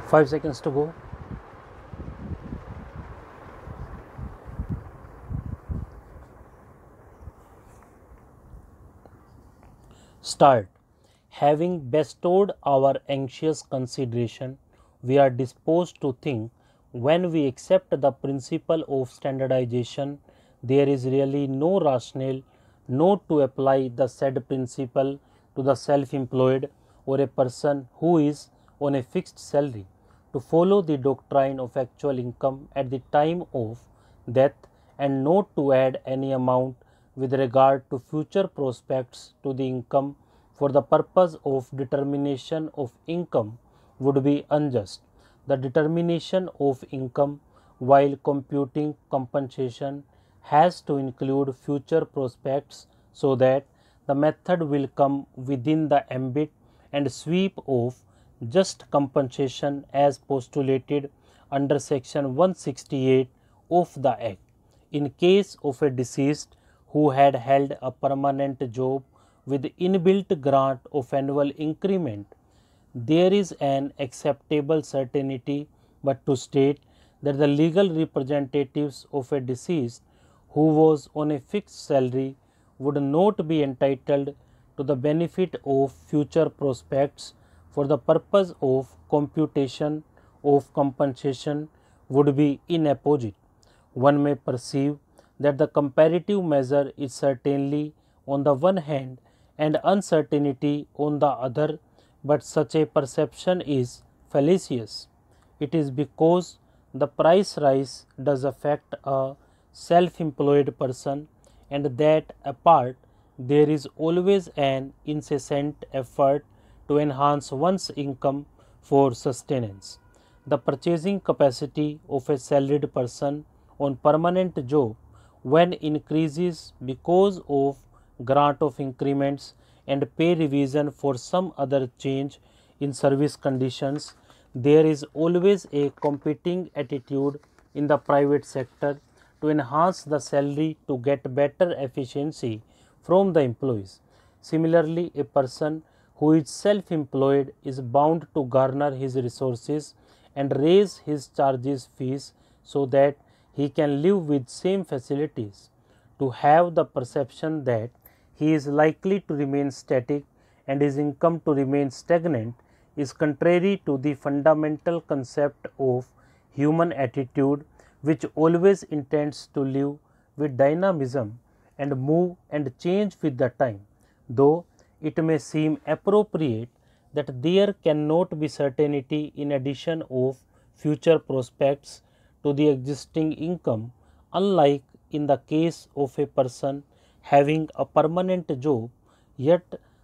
5 seconds to go. Start. Having bestowed our anxious consideration, we are disposed to think, when we accept the principle of standardization, there is really no rationale not to apply the said principle to the self-employed or a person who is on a fixed salary, to follow the doctrine of actual income at the time of death, and not to add any amount with regard to future prospects to the income for the purpose of determination of income would be unjust. The determination of income while computing compensation has to include future prospects, so that the method will come within the ambit and sweep of just compensation as postulated under section 168 of the Act. In case of a deceased who had held a permanent job with inbuilt grant of annual increment, there is an acceptable certainty but to state that the legal representatives of a deceased who was on a fixed salary would not be entitled to the benefit of future prospects for the purpose of computation of compensation would be inapposite. One may perceive that the comparative measure is certainly on the one hand and uncertainty on the other, but such a perception is fallacious. It is because the price rise does affect a self-employed person, and that apart, there is always an incessant effort to enhance one's income for sustenance. The purchasing capacity of a salaried person on permanent job, when increases because of grant of increments and pay revision for some other change in service conditions, there is always a competing attitude in the private sector to enhance the salary to get better efficiency from the employees. Similarly, a person who is self-employed is bound to garner his resources and raise his charges fees so that he can live with same facilities. To have the perception that he is likely to remain static and his income to remain stagnant is contrary to the fundamental concept of human attitude, which always intends to live with dynamism and move and change with the time. Though it may seem appropriate that there cannot be certainty in addition of future prospects to the existing income, unlike in the case of a person having a permanent job, yet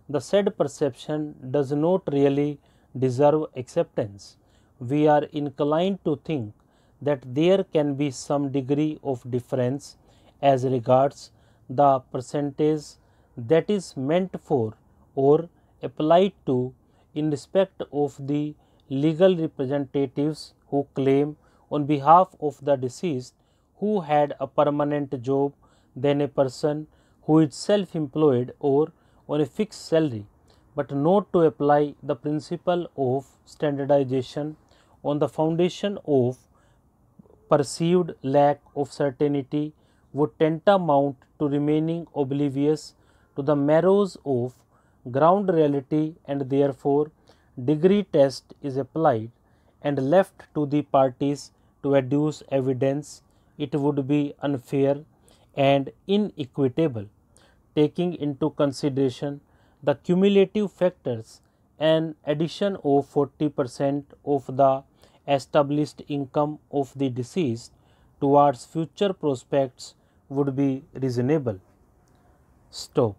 the said perception does not really deserve acceptance. We are inclined to think that there can be some degree of difference as regards the percentage that is meant for or applied to in respect of the legal representatives who claim on behalf of the deceased who had a permanent job than a person who is self-employed or on a fixed salary, but not to apply the principle of standardization on the foundation of perceived lack of certainty would tantamount to remaining oblivious to the marrows of ground reality, and therefore degree test is applied and left to the parties to adduce evidence. It would be unfair and inequitable, taking into consideration the cumulative factors. An addition of 40% of the established income of the deceased towards future prospects would be reasonable. Stop.